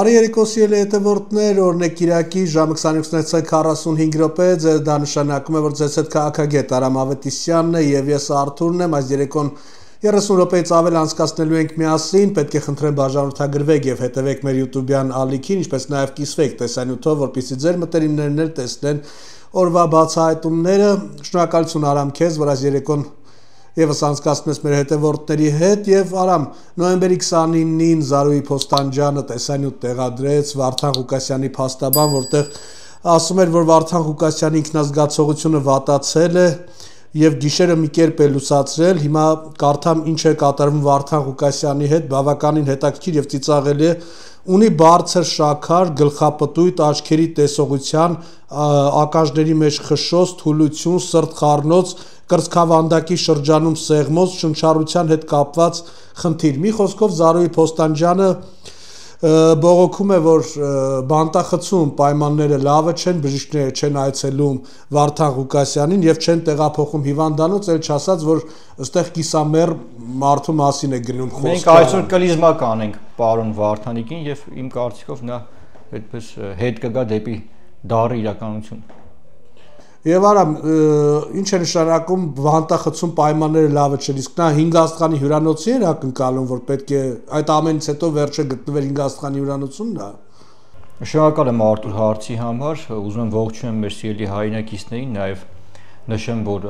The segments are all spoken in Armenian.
Բարի երեկո սիրելի հետևորդներ, օրհնեք Կիրակի ժամը 22:45 րոպե, դա նշանակում է, որ ձեզ հետ քաղաքագետ Արամ Ավետիսյանն է եւ ես Արթուրն եմ, այս երեկոն 30 րոպեից ավել անցկացնելու ենք միասին, պետք է խնդրեմ բաժանորդագրվեք եւ հետեւեք մեր YouTube-յան ալիքին, ինչպես նաեւ կիսվեք տեսանյութով, որպեսզի ձեր մտերիմներն էլ տեսնեն օրվա բացահայտումները։ Շնորհակալություն Արամ քեզ, որ այս երեկոն Եվս անցկացնում ես մեր հետևորդների հետ եւ Արամ նոյեմբերի 29-ին Զարուհի Փոստանջյանը տեսանյութ տեղադրեց Վարդան Ղուկասյանի փաստաբան, որտեղ ասում էր, որ Վարդան Ղուկասյանի ինքնազգացողությունը վատացել է եւ գիշերը մի կերպ է լուսացրել։ Հիմա կարդամ ինչ է կատարվում Վարդան Ղուկասյանի հետ, բավականին հետաքրքիր եւ ծիծաղելի է։ Ունի բարձր շաքար, գլխապտույտ, աչքերի տեսողության, ակաժների մեջ խշշոց, թուլություն, սրտխառնոց, կրծքավանդակի շրջանում սեղմոց, շնչառության հետ կապված խնդիր։ Մի խոսքով Զարուհի Փոստանջյանը բողոքում է, որ բանտախցում պայմանները լավը չեն, բժիշկները չեն այցելում Վարդան Ղուկասյանին եւ չեն տեղափոխում հիվանդանոց, էլ չասած, որ ըստեղ կիսամեռ մարդու մասին է գնում խոսքը։ Մենք այսօր կլիզմա կանենք պարոն Վարդանիկին եւ իմ կարծիքով նա այդպես հետ կգա դեպի դառը իրականություն։ Եվ Արամ, ինչ է նշանակում բանտախցում պայմանները լավը չեն, իսկ նա 5 աստղանի հյուրանոցի էր ակնկալում, որ պետք է այդ ամենից հետո վերջը գտնվեր 5 աստղանի հյուրանոցում դա։ Շնորհակալ եմ Արտուր հարցի համար, ուզում եմ ողջունել մեր սիրելի հայրենակիցներին, նաև նշեմ, որ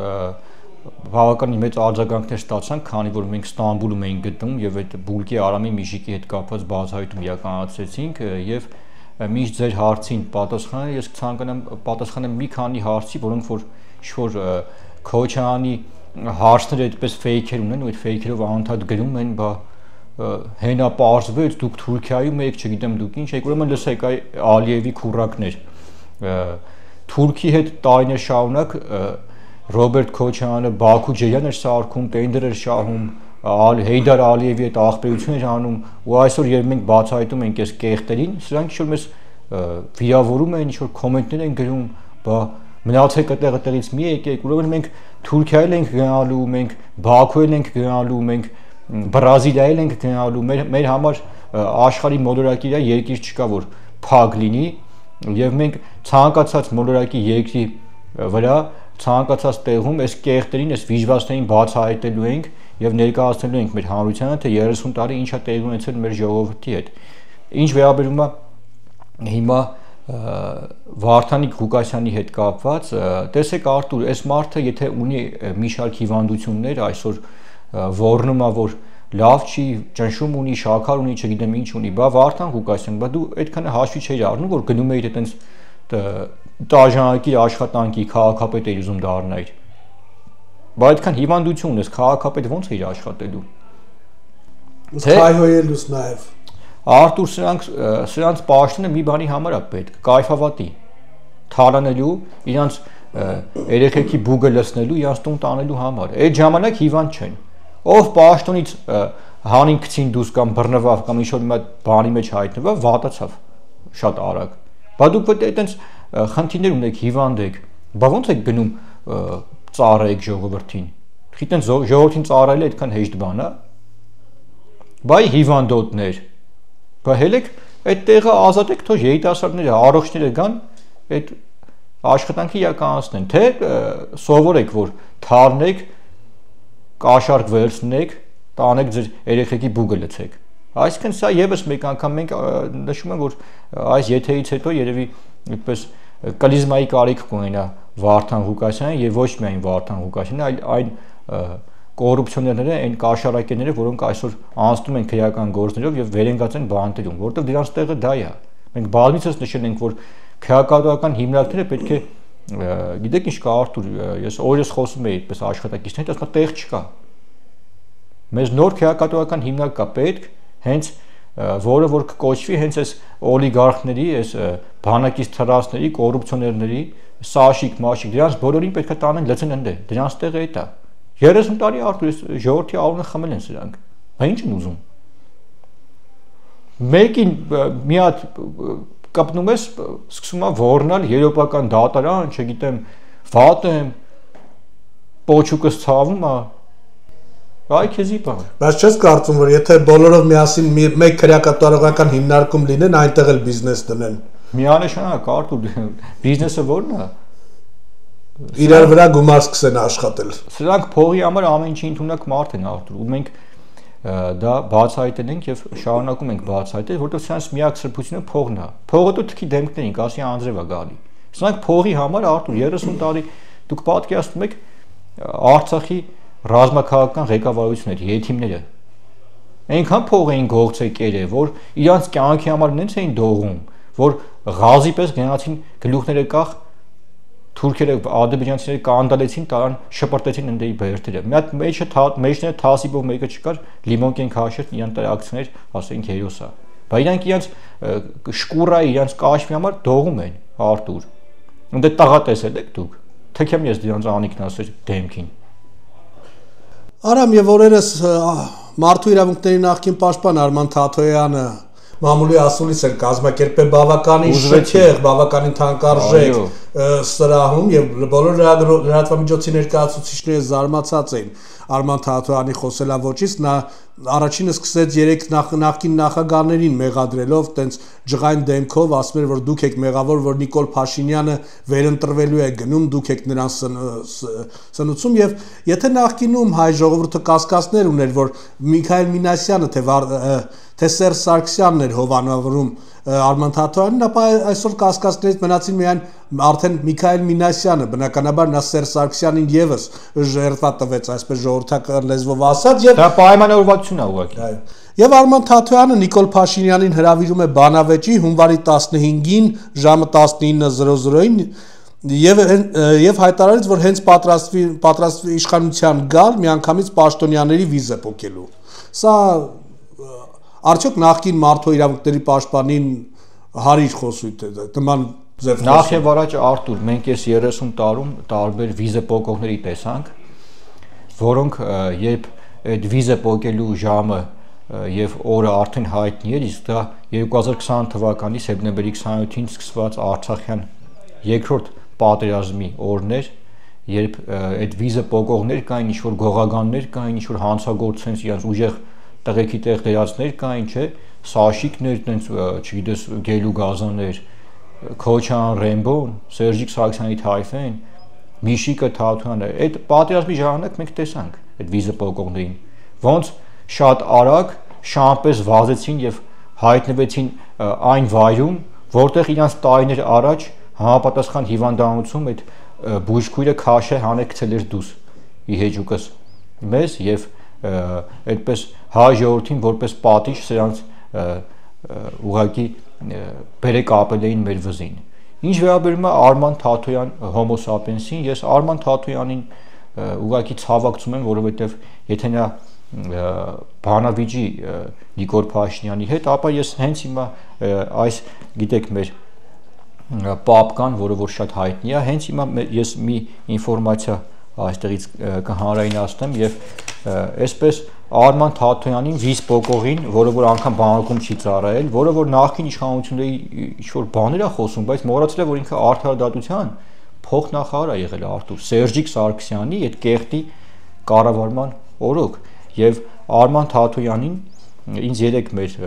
բավականին մեծ արձագանքներ ստացանք, քանի որ մենք Ստամբուլում էինք գտնվում եւ այդ Բուլկի Արամի Միշիկի հետ կապված բացահայտում իրականացրեցինք եւ միշտ ձեր հարցին պատասխանել, ես կցանկանամ պատասխանեմ մի քանի հարցի, որոնք որ ինչ-որ Քոչարյանի հարցները այդպես ֆեյքեր ունեն ու այդ ֆեյքերով անընդհատ գրում են, բա հենա պարզվեց, դուք Թուրքիայում եք, չգիտեմ դուք ինչ եք, ուրեմն լսեք այ Ալիևի քուրակներ։ Թուրքի հետ տարիներ շարունակ Ռոբերտ Քոչարյանը Բաքու ջրյան էր սարքում, տենդեր էր շահում, Հեյդար Ալիևի հետ աղբերություն էր անում ու այսօր երբ մենք բացահայտում ենք այս կեղտերին, սրանք ինչ-որ մեզ վիրավորում են, ինչ-որ կոմենտներ են գրում, բա մնացեք այդտեղից մի եկեք, ուրեմն մենք Թուրքիայել ենք գնալու, մենք Բաքուել ենք գնալու, մենք Բրազիլիայել ենք գնալու, մեր համար աշխարհի մոլորակի երկիր չկա, որ փակ լինի եւ մենք ցանկացած մոլորակի երկրի վրա ցանկացած տեղում այս կեղտերին, այս վիժվածներին բացահայտելու ենք եւ ներկայացնելու ենք մեր հանրությանը, թե 30 տարի ինչա տեղի ունեցել մեր ժողովրդի հետ։ Ինչ վերաբերում է հիմա Վարդան Ղուկասյանի հետ կապված, տեսեք Արտուր, այս մարդը եթե ունի մի շարք հիվանդություններ, այսօր ոռնում է, որ լավ չի, ճնշում ունի, շաքար ունի, չգիտեմ ինչ ունի, բա Վարդան Ղուկասյան, բա դու այդքան հաշվի չէիր առնում, որ գնում էիր այտենց տաժանակի աշխատանքի քաղաքապետ էիր ուզում դառնալ։ Բա այդքան հիվանդություն ունես, քաղաքապետ ո՞նց էիր աշխատելու։ Հայհոյելուց նաև Արտուր սրանց պաշտոնը մի բանի համար է պետք, կայֆավատի, թալանելու, իրանց երեխեքի բուգը լցնելու, իրանց տուն տանելու համար։ Այդ ժամանակ հիվանդ չեն։ Ով պաշտոնից հանին գցին դուրս կամ բռնվավ կամ ինչ-որ մի բանի մեջ հայտնվավ, վատացավ շատ արագ։ Բա դուք պետք է այտենց խնդիրներ ունեք, հիվանդ եք, բա ո՞նց եք գնում ծառայեք ժողովրդին։ Գիտեն ժողովրդին ծառայելը այդքան հեշտ բան է։ Բայ հիվանդոտներ։ Բա հելեք այդ տեղը ազատեք, թող երիտասարդները, առողջները գան այդ աշխատանքի իրականացնեն, թե սովորեք, որ թարնեք, կաշառք վերցնեք, տանեք ձեր երեխեքի բուգը լցեք։ Այսինքն սա եւս մեկ անգամ մենք նշում ենք, որ այս եթերից հետո երևի այդպես կլիզմայի կարիք կունենա Վարդան Ղուկասյանը եւ ոչ միայն Վարդան Ղուկասյանը, այլ այն կոռուպցիոներները, այն կաշառակերները, որոնք այսօր անցնում են քրեական գործներով եւ վերենգած են բանտերում, որովհետեւ դրանց տեղը դա է։ Մենք բազմիցս նշել ենք, որ քրեակատվական հիմնարկները պետք է, գիտեք ինչ կա Արտուր, ես օրս խոսում եի այդպես աշխատակիցների հետ, ասում տեղ չկա։ Մեզ նոր քրեակատվական հիմնարկ կա պետք, հենց որը որ կկոչվի հենց այս օլիգարխների, այս բանակից թրացների, կոռուպցիոներների, սաշիկ, մաշիկ, դրանց բոլորին պետք է տանեն լցեն ընդե։ Դրանց տեղը է դա։ 30 տարի Արտուր ժողովրդի արունը խմել են սրանք։ Բա ինչ են ուզում։ Մեկին մի հատ կապնում ես, սկսում է ոռնալ եվրոպական դատարան, չգիտեմ, վատ եմ, պոչուկս ցավում է։ Այ քեզի բան։ Բայց չես կարծում, որ եթե բոլորով միասին մեկ քրեակատարողական հիմնարկում լինեն, այնտեղ էլ բիզնես դնեն։ Միանշանակ Արտուր, բիզնեսը ո՞րն է։ Իրար վրա գումար սկսեն աշխատել։ Սրանք փողի համար ամեն ինչի ընդունակ մարդ են Արտուր, ու մենք դա բացահայտել ենք եւ շարունակում ենք բացահայտել, որովհետեւ սրանց միակ սրբությունը փողն է։ Փողը դու թքի դեմքներին, ասի անձրև է գալի։ Սրանք փողի համար Արտուր 30 տարի դուք պատկերացնում եք Արցախի ռազմաքաղաքական ղեկավարությունների եթիմները այնքան փող էին գործել կերել, որ իրանց կյանքի համար նենց էին դողում, որ ղազի պես գնացին գլուխները կախ թուրքերը ադրբեջանցիները կանդալեցին, տարան շպրտեցին ընդդեի բերդերը։ Մի հատ մեջները թասիբով մեկը չկար, լիմոնկեն քաշեր, իրան տրակցներ, ասենք հերոսա։ Բայց իրանք իրանց շկուրայի, իրանց կաշվի համար դողում են Արտուր։ Ունդ տաղա տեսել եք դուք։ Թեքեմ ես դրանց անիկն ասել դեմքին։ Արամ եւ օրերս մարդու իրավունքների նախկին պաշտպան Արման Թաթոյանը մամուլի ասուլիս էր կազմակերպել բավականին շքեղ, բավականին թանկարժեք սրահում եւ բոլոր լրատվամիջոցի ներկայացուցիչները զարմացած էին Արման Թաթոյանի խոսելավոճից նա առաջինը սկսեց 3 նախկին նախագահներին մեղադրելով տենց ջղային դեմքով ասում էր որ դուք եք մեղավոր որ Նիկոլ Փաշինյանը վերընտրվելու է գնում դուք եք նրան սնուցում եւ եթե նախկինում հայ ժողովուրդը կասկածներ ուներ որ Միքայել Մինասյանը թե Սերժ Սարգսյանն էր հովանավորում Արման Թաթոյանին, ապա այսօր կասկածներից մնացին միայն արդեն Միքայել Մինասյանը, բնականաբար նա Սերժ Սարգսյանին եւս ժերտվա տվեց, այսպես ժողովրդական լեզվով ասած, եւ դա պայմանավորվածություն է ուղղակի։ Եվ Արման Թաթոյանը Նիկոլ Փաշինյանին հրավիրում է բանավեճի հունվարի 15-ին ժամը 19:00-ին եւ հայտարարեց, որ հենց պատրաստվի իշխանության գալ միանգամից պաշտոնյաների վիզա փոխելու։ Սա Արդյոք նախկին մարդու իրավունքների պաշտպանին հարիր խոսույթ է նման ձև նախ եւ առաջ Արտուր մենք այս 30 տարում տարբեր վիզա փոխողների տեսանք որոնք երբ այդ վիզա փոխելու ժամը եւ օրը արդեն հայտնի էր իսկ դա 2020 թվականի սեպտեմբերի 27-ին սկսված Արցախյան երկրորդ պատերազմի օրն էր երբ այդ վիզա փոխողներ կային ինչ որ գողականներ կային ինչ որ հանցագործներ իրենց ուժեղ տղեկի տեղ դերածներ կային, չէ, Սաշիկներ, տենց, չգիտես, Գելու Գազաններ, Քոչան Ռեմբոն, Սերժիկ Սարգսյանի Թայֆեն, Միշիկը Թաթոյանը, այդ պատերազմի ժամանակ մենք տեսանք այդ վիզա փոխողներին, ոնց շատ արագ շամպես վազեցին եւ հայտնվեցին այն վայրում, որտեղ իրանց տարիներ առաջ համապատասխան հիվանդանոցում այդ բուժքույրը քաշե հանե գցել էր դուս ի հեջուկս մեզ եւ այդպես հայ ժողովրդին որպես պատիժ սրանց ուղակի բերեք ապել էին մեր վզին։ Ինչ վերաբերում է Արման Թաթոյան հոմո սապիենսին, ես Արման Թաթոյանին ուղակի ցավակցում եմ, որովհետև եթե նա բանավիճի Նիկոլ Փաշինյանի հետ, ապա ես հենց հիմա այս գիտեք մեր պապկան, որը որ շատ հայտնի է, հենց հիմա ես մի ինֆորմացիա այստեղից կհանրայնացնեմ եւ այսպես Արման Թաթոյանին վիզ փոխողին, որը որ անգամ բանակում չի ծառայել, որը որ նախկին իշխանությունների ինչ-որ բաներ է խոսում, բայց մոռացել է որ ինքը արդարադատության փոխնախարար է եղել Արտուր Սերժիկ Սարգսյանի այդ կեղտի կառավարման օրոք եւ Արման Թաթոյանին ինձ երեք մեր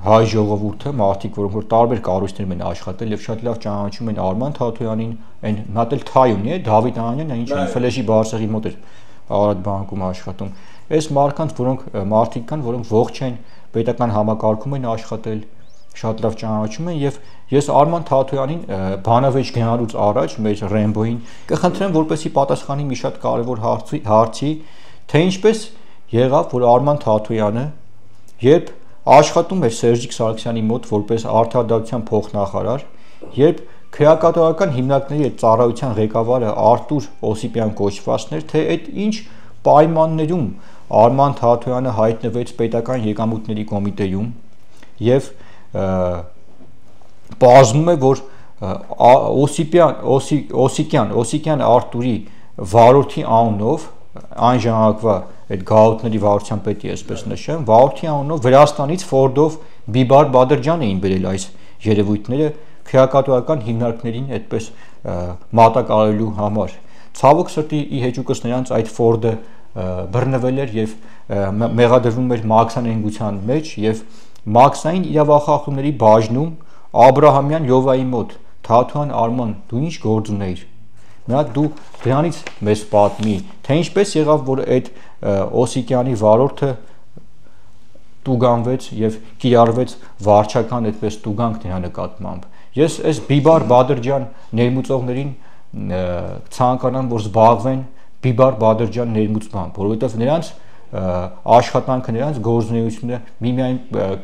հայ ժողովուրդը մարդիկ որոնք որ տարբեր կառույցներում են աշխատել եւ շատ լավ ճանաչում են Արման Թաթոյանին այն մատել Թայունի է Դավիթ Անյանն ինչ ֆլեշի բարձրի մոտ էր Արադ բանկում աշխատում այս մարդկանց որոնք մարդիկ կան որոնք ողջ են պետական համակարգում են աշխատել շատ լավ ճանաչում են եւ ես Արման Թաթոյանին բանավեճ գնալուց առաջ մեր Ռեմբոին կխնդրեմ որպեսի պատասխանի մի շատ կարեւոր հարցի թե ինչպես եղավ որ Արման Թաթոյանը երբ աշխատում էր Սերժիկ Սարգսյանի մոտ որպես արդարադատության փոխնախարար երբ քրեակատարական հիմնարկների այդ ծառայության ղեկավարը Արտուր Օսիպյան կոչվածն էր թե այդ ինչ պայմաններում Արման Թաթոյանը հայտնվեց պետական եկամուտների կոմիտեում եւ բազմում է որ Օսիկյան Արտուրի վարորդի անունով այն ժամանակվա այդ գաղութների վարչության պետի այսպես նշեմ վարորդի անունով Վրաստանից Ֆորդով Բիբար Բադրջան էին բերել այս երևույթները քրեակատարական հիմնարկներին այդպես մատակարարելու համար ցավոք սրտի ի հեճուկս նրանց այդ Ֆորդը բռնվել էր եւ մեղադրվում էր մաքսանենգության մեջ եւ մաքսային իրավախախտումների բաժնում Աբրահամյան Լովայի մոտ Թաթուան Արման դու ինչ գործ ունեիր նա դու դրանից մեզ պատմի թե ինչպես եղավ որ այդ Օսիկյանի վարորդը տուգանվեց եւ կիրառվեց վարչական այդպես տուգանք նրա նկատմամբ ես այս Բիբար Բադրջյան ներմուծողներին ցանկանամ որ զբաղվեն Բիբար Բադրջյան ներմուծմամբ որովհետեւ նրանց աշխատանքը նրանց գործունեությունը միմիայն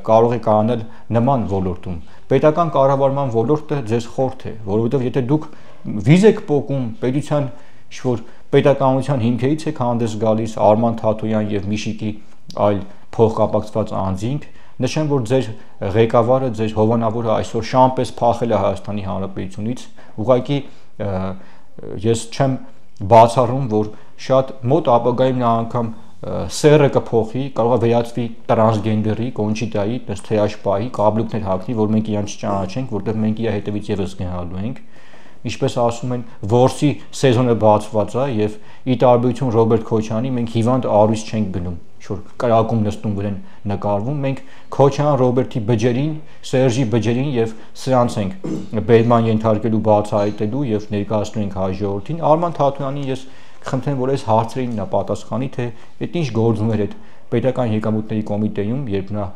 կարող է կանալ նման ոլորտում պետական կառավարման ոլորտը ձեզ խորթ է որովհետեւ եթե դուք վիզ եք պոկում պետության ինչ-որ պետականության հիմքերից եք հանդես գալիս Արման Թաթոյան եւ Միշիկի այլ փոխկապակցված անձինք նշեմ որ ձեր ղեկավարը ձեր հովանավորը այսօր շամպես փախել է Հայաստանի Հանրապետությունից ուղղակի ես չեմ բացառում որ շատ մոտ ապագայում նա անգամ սերը կփոխի կարող է վերածվի տրանսգենդերի կոնչիտայի թեաշպայի կաբլուկներ հագնի որ մենք իրան չճանաչենք որտեղ մենք իր հետևից եւս գնալու ենք ինչպես ասում են որսի սեզոնը բացված է եւ ի տարբերություն Ռոբերտ Քոչյանի մենք հիվանդ արույց չենք գնում ինչ-որ կրակում նստում վրան նկարվում մենք Քոչյան Ռոբերտի բջերին Սերժի բջերին եւ սրանց ենք բերման ենթարկելու բացահայտելու եւ ներկայացնում ենք հայ ժողովրդին Արման Թաթոյանին ես խնդրեմ որ այս հարցերին նա պատասխանի թե այդ ինչ գործում էր այդ պետական եկամուտների կոմիտեում երբ նա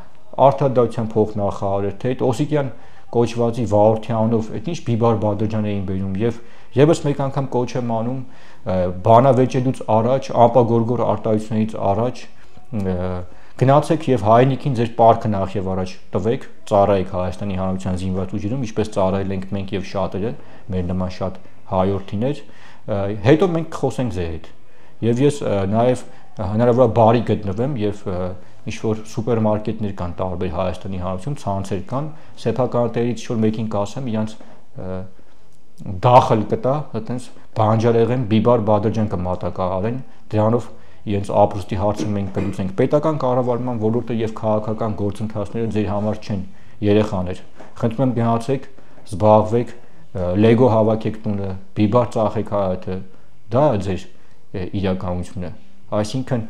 արտադրության փոխնախարար էր թե այդ Օսիկյան կոչվածի վարորդյանով այդ ինչ Բիբար Բադրջան էին բերում եւ եւս մեկ անգամ կոչ եմ անում բանավեճելուց առաջ ապագորգոր արտահայտությունից առաջ գնացեք եւ հայնիկին ձեր պարտքը նախ եւ առաջ տվեք ծառայեք Հայաստանի Հանրապետության զինված ուժերում ինչպես ծառայել ենք մենք եւ շատերը մեր նման շատ հայորդիներ հետո մենք կխոսենք ձեր հետ եւ ես նաեւ հնարավորաբար բարի գտնվեմ եւ ինչ որ սուպերմարկետներ կան տարբեր Հայաստանի Հանրապետությունում ցանցեր կան սեփականատերից ինչ որ մեկին կասեմ իրանց դախլ կտա այտենց բանջարեղեն Բիբար Բադրջյան կմատակարարեն դրանով իրենց ապրուստի հարցը մենք կլուծենք պետական կառավարման ոլորտը եւ քաղաքական գործընթացները ձեր համար չեն երեխաներ խնդրում եմ գնացեք զբաղվեք լեգո հավաքեք տունը Բիբար ծախեք հայաթը դա ձեր իրականությունը այսինքն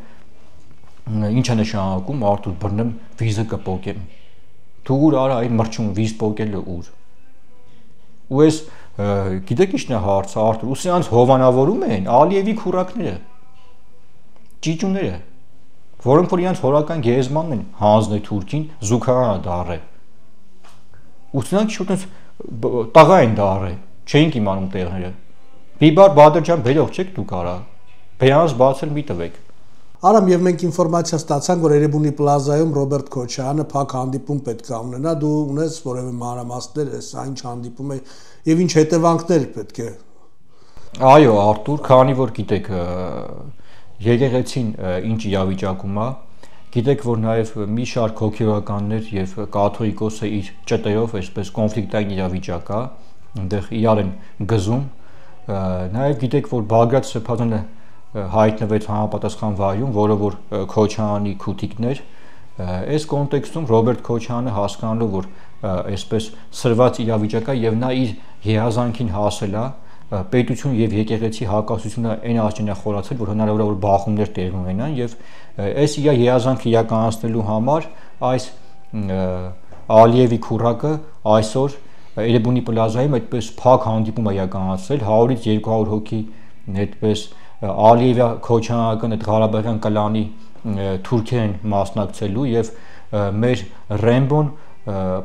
ինչ է նշանակում Արտուր բռնեմ վիզը կպոկեմ դու ուր արա այն մրջում վիզ պոկելը ուր ու ես գիտեք ինչն է հարցը Արտուր ու սրանց հովանավորում են Ալիևի քուրակները ճիճուները որոնք որ իրենց հորական գեզմանն են հանձնել Թուրքին զուգարանը դարը ու սրանք շուտով տաղա են դարը չէինք իմանում տեղները Բիբար Բադրջյան բերող չեք դուք արա բերանս բացել մի տվեք Արամ եւ մենք ինֆորմացիա ստացանք որ Էրեբունի պլազայում Ռոբերտ Քոչյանը փակ հանդիպում պետք է ունենա դու ունես որևէ մանրամասներ ես այն հանդիպում է եւ ինչ հետևանքներ պետք է Այո Արտուր քանի որ գիտեք եկեղեցին ինչ իրավիճակում է գիտեք որ նաեւ մի շարք հոգեվականներ եւ կաթողիկոսը իր ճտերով այսպես կոնֆլիկտային իրավիճակ է այնտեղ իրար են գզում նաեւ գիտեք որ Բագրատ Սեփազյանը հայտնվեց համապատասխան վայրում, որը որ Քոչյանի քութիկներ, այս կոնտեքստում Ռոբերտ Քոչյանը հասկանալով որ այսպես սրված իրավիճակա եւ նա իր երազանքին հասել է պետություն եւ եկեղեցի հակասությունը այն աճին է խորացել որ հնարավոր է որ բախումներ տեղի ունենան եւ այս իր երազանքը իրականացնելու համար այս Ալիևի քուրակը այսօր Էրեբունի պլազայում այդպես փակ հանդիպում է իրականացրել 100-ից 200 հոգի այդպես Ալիևի Քոչյանական այդ Ղարաբաղյան կլանի թուրքեր են մասնակցելու եւ մեր Ռեմբոն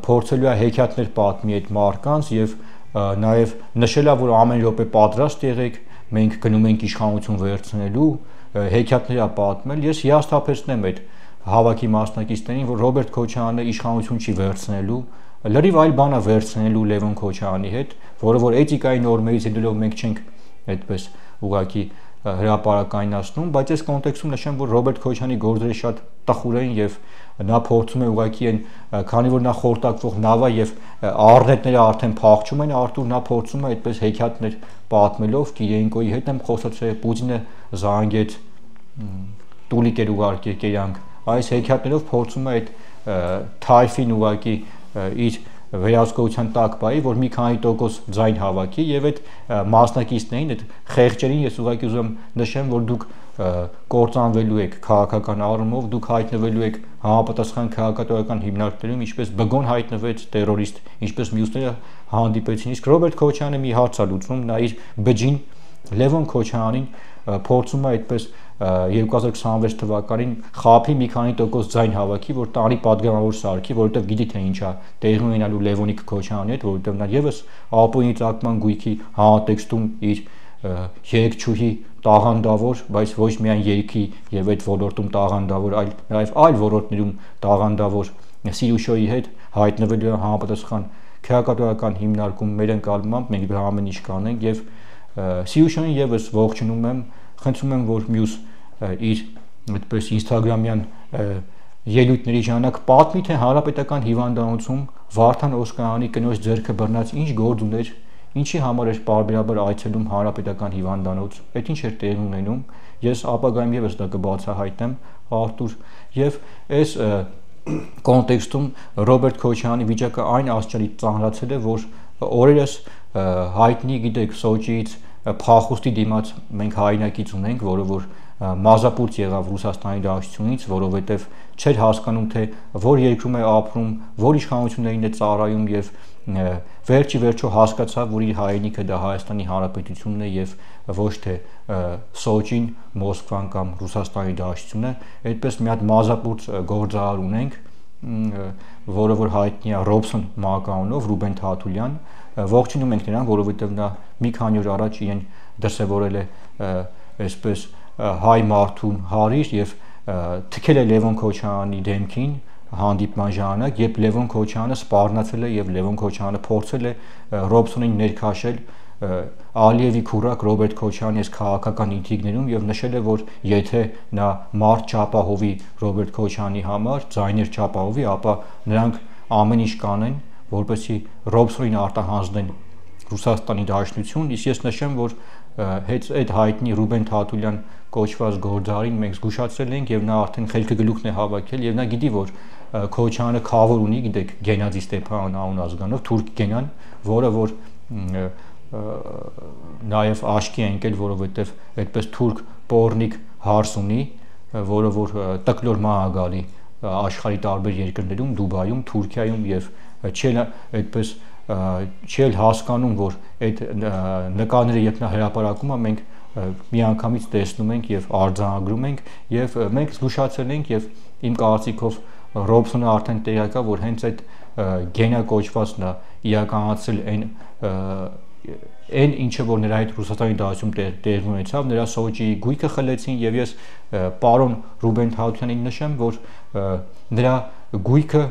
փորձելու է հեքիաթներ պատմի այդ մարկանց եւ նաեւ նշել է որ ամեն րոպե պատրաստ եղեք մենք գնում ենք իշխանություն վերցնելու հեքիաթներ է պատմել ես հիասթափեցնեմ այդ հավաքի մասնակիցներին որ Ռոբերտ Քոչյանը իշխանություն չի վերցնելու լրիվ այլ բան է վերցնելու Լևոն Քոչյանի հետ որը որ էթիկայի նորմերից ելնելով մենք չենք այդպես ուղղակի հրապարակայնացնում, բայց այս կոնտեքստում նշեմ, որ Ռոբերտ Քոչյանի գործերը շատ տխուր են եւ նա փորձում է ուղղակի այն քանի որ նա խորտակվող նավա եւ առնետները արդեն փախչում են, Արտուր նա փորձում է այդպես հեքիաթներ պատմելով Կիրենկոյի հետ եմ խոսացել, Պուտինը զանգեց տուլիկեր ուղարկել կերանք, այս հեքիաթներով փորձում է այդ թայֆին ուղղակի իր վերահսկողության տակ բայ որ մի քանի տոկոս ձայն հավաքի եւ այդ մասնակիցներին այդ խեղճերին ես ուղղակի ուզում նշեմ որ դուք կործանվելու եք քաղաքական առումով, դուք հայտնվելու եք համապատասխան քաղաքատիրական հիմնարկներում, ինչպես Բգոն հայտնվեց terrorist, ինչպես մյուսները հանդիպեցին, իսկ Ռոբերտ Քոչյանը մի հարց է լուծում, նա իր բջին Լևոն Քոչյանին փորձում է այդպես 2026 թվականին խափի մի քանի տոկոս ձայն հավաքի, որ տանի պատգամավոր սարքի, որովհետև գիտի թե ինչա տեղի ունենալու Լևոնի Քոչյանի հետ, որովհետև նա եւս ԱՊՕ-ի ծագման գույքի համատեքստում իր երգչուհի տաղանդավոր, բայց ոչ միայն երգի եւ այդ ոլորտում տաղանդավոր, այլ նաեւ այլ ոլորտներում տաղանդավոր Սիրուշոյի հետ հայտնվելու համապատասխան քաղաքատիրական հիմնարկում մեր ընկալմամբ մենք դա ամեն ինչ կանենք եւ Սիրուշոյին եւս ողջունում եմ, խնդրում եմ, որ մյուս իր այդպես Instagram-յան ելույթների ժամանակ պատմի թե հանրապետական հիվանդանոցում Վարդան Օսկանյանի կնոջ ձեռքը բռնած ինչ գործ ուներ, ինչի համար էր պարբերաբար այցելում հանրապետական հիվանդանոց, այդ ինչ էր տեղի ունենում, ես ապագայում եւս դա կբացահայտեմ, Արտուր, եւ այս կոնտեքստում Ռոբերտ Քոչյանի վիճակը այն աստիճանի ծանրացել է, որ օրերս հայտնի, գիտեք, Սոչիից փախուստի դիմաց մենք հայրենակից ունենք, որը որ մազապուրց եղավ Ռուսաստանի Դաշնությունից, որովհետև չէր հասկանում թե որ երկրում է ապրում, որ իշխանություններին է ծառայում եւ վերջի վերջո հասկացավ, որ իր հայրենիքը դա Հայաստանի Հանրապետությունն է եւ ոչ թե Սոչին, Մոսկվան կամ Ռուսաստանի Դաշնությունը, այդպես մի հատ մազապուրց գործարար ունենք, որը որ հայտնի է Ռոբսոն մականունով, Ռուբեն Թաթուլյան, ողջունում ենք նրան, որովհետև նա մի քանի օր առաջ իրեն դրսևորել է այսպես հայ մարդուն հարիր եւ թքել է Լևոն Քոչյանի դեմքին հանդիպման ժամանակ, երբ Լևոն Քոչյանը սպառնացել է եւ Լևոն Քոչյանը փորձել է Ռոբսոնին ներքաշել Ալիևի քուրակ Ռոբերտ Քոչյանի այս քաղաքական ինտրիգներում եւ նշել է, որ եթե նա մարդ չապահովի Ռոբերտ Քոչյանի համար, ձայներ չապահովի, ապա նրանք ամեն ինչ կանեն, որպեսզի Ռոբսոնին արտահանձնեն Ռուսաստանի Դաշնություն, իսկ ես նշեմ, որ հետ այդ հայտնի Ռուբեն Թաթուլյան կոչված գործարին մենք զգուշացրել ենք եւ նա արդեն խելքը գլուխն է հավաքել եւ նա գիտի, որ Քոչյանը խավոր ունի, գիտեք, Գենադի Ստեփանյան անուն ազգանով, թուրք Գենան, որը որ նաեւ աշկի է ընկել, որովհետեւ այդպես թուրք պորնիկ հարս ունի, որը որ տկլոր մահագալի աշխարհի տարբեր երկրներում, Դուբայում, Թուրքիայում եւ չել այդպես չել հասկանում, որ այդ նկարները երբ նա հրապարակում է, մենք միանգամից տեսնում ենք եւ արձանագրում ենք եւ մենք զգուշացել ենք եւ իմ կարծիքով Ռոբսոնը արդեն տեղյակ է, որ հենց այդ գենա կոչվածն է իրականացել այն ինչը որ նրա հետ Ռուսաստանի Դաշնությունում տեղի ունեցավ, նրա Սոչիի գույքը խլեցին եւ ես պարոն Ռուբեն Թաթուլյանին նշեմ, որ նրա գույքը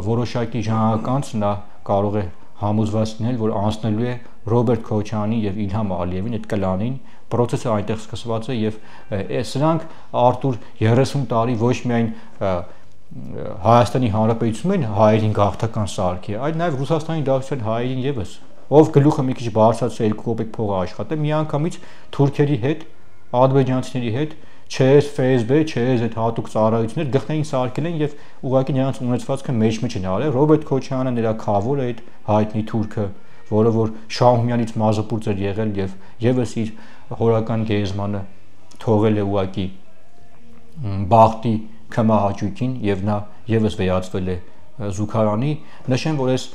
որոշակի ժամանակ անց նա կարող է համոզված լինել, որ անցնելու է Ռոբերտ Քոչյանի եւ Իլհամ Ալիևին այդ կլանին, process-ը այնտեղ սկսված է եւ սրանք Արտուր 30 տարի ոչ միայն Հայաստանի Հանրապետությունում են հայերին գաղթական սարքի, այլ նաեւ Ռուսաստանի Դաշնության հայերին եւս, ով գլուխը մի քիչ բարձրացրել 2 կոպեկ փող աշխատել, միանգամից թուրքերի հետ, ադրբեջանցիների հետ, չես FSB, չես այդ հատուկ ծառայություններ գլխներին սարքել են եւ ուղղակի նրանց ունեցվածքը մեջ են արել։ Ռոբերտ Քոչյանը նրա խավորը այդ հայտնի թուրքը, որը որ Շահումյանից մազապուրց էր եղել եւ եւս իր հորական գեզմանը թողել է ուղղակի բախտի կմահաճույքին եւ նա եւս վերածվել է զուգարանի։ Նշեմ, որ այս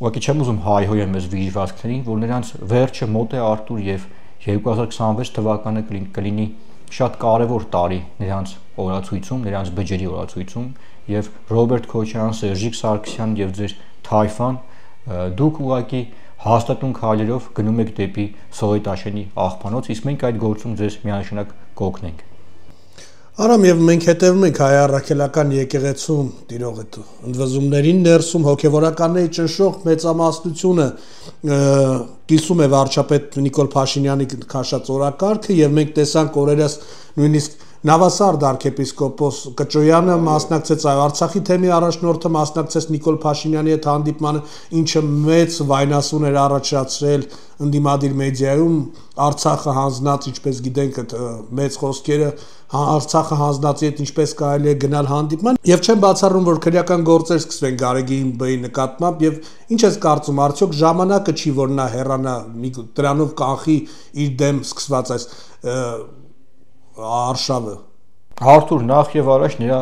ուղղակի չեմ ուզում հայհոյեմ այս վիճվածքներին, որ նրանց վերջը մոտ է Արտուր եւ 2026 թվականը կլինի շատ կարևոր տարի նրանց օրացույցում, նրանց բջերի օրացույցում եւ Ռոբերտ Քոչյան, Սերժիկ Սարգսյան եւ ձեր թայֆան դուք ուղղակի հաստատուն քայլերով գնում եք դեպի Սովետաշենի աղբանոց, իսկ մենք այդ գործում ձեզ միանշանակ կօգնենք։ Արամ եւ մենք հետևում ենք հայ առաքելական եկեղեցում տիրող այդ ընդվզումներին ներսում հոգեվորականների ճնշող մեծամասնությունը կիսում է վարչապետ Նիկոլ Փաշինյանի քաշած օրակարգը եւ մենք տեսանք օրերս նույնիսկ Նավասարդ arczepiskopos Կճոյանը մասնակցեց Արցախի թեմի առաջնորդը մասնակցեց Նիկոլ Փաշինյանի հետ հանդիպմանը, ինչը մեծ վայնասուն էր առաջացրել ընդդիմադիր մեդիայում Արցախը հանձնած, ինչպես գիտենք, մեծ խոսքերը Արցախը հանձնածի հետ ինչպես կարելի է գնալ հանդիպման եւ չեմ բացառում, որ քրեական գործեր սկսվեն Գարեգին Բ-ի նկատմամբ եւ ինչ ես կարծում, արդյոք ժամանակը չի, որ նա հեռանա դրանով կանխի իր դեմ սկսված այս արշավը։ Արթուր, նախ եւ առաջ նրա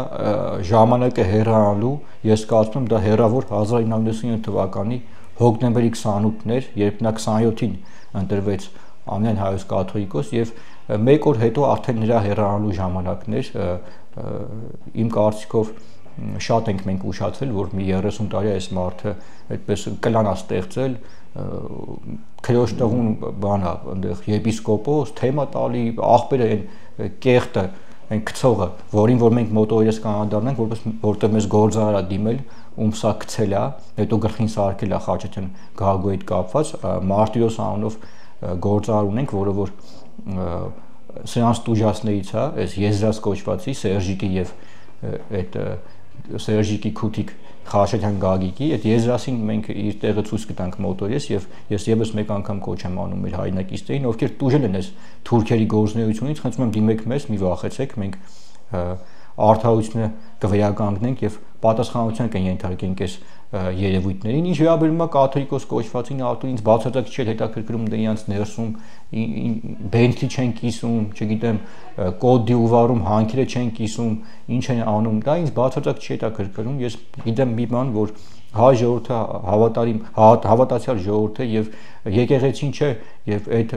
ժամանակը հեռանալու, ես կարծում եմ դա հեռավոր 1997 թվականի հոկտեմբերի 28-ն էր, երբ նա 27-ին ընտրվեց ամենայն հայոց կաթողիկոս եւ մեկ օր հետո արդեն նրա հեռանալու ժամանակն էր, իմ կարծիքով շատ ենք մենք ուշացել, որ մի 30 տարի այս մարդը այդպես կլանա ստեղծել, քրոջ տղուն բանա, այնտեղ եպիսկոպոս, թեմա տալի, աղբերը այն կեղտը, այն գցողը, որին որ մենք մոտորես կանադառնանք, որտեղ մեզ գործարար է դիմել, ում սա գցել է, հետո գլխին սարքել է Խաչատրյան Գագուի հետ կապված, Մարտիրոս անունով գործարար ունենք, որը որ սրանց տուժածներից է, այս եզրած կոչվածի Սերժիկի եւ այդ Սերժիկի քութիկ Խաչատրյան Գագիկի, այդ եզրասին մենք իր տեղը ցույց կտանք մոտորես եւ ես եւս մեկ անգամ կոչ եմ անում մեր հայրենակիցներին, ովքեր տուժել են այս թուրքերի գործունեությունից, խնդրում եմ դիմեք մեզ, մի վախեցեք, մենք արդարությունը կվերականգնենք եւ պատասխանատվության կենթարկենք այս երևույթներին, ինչ վերաբերում է կաթողիկոս կոչվածին, Արտուր ինձ բացարձակ չի հետաքրքրում դե իրանց ներսում բենթի չեն կիսում, չգիտեմ, կոդ դիուվարում հանքերը չեն կիսում, ինչ են անում, դա ինձ բացարձակ չի հետաքրքրում, ես գիտեմ մի բան, որ հայ ժողովուրդը հավատարիմ հավատացյալ ժողովուրդ է եւ եկեղեցին չէ եւ այդ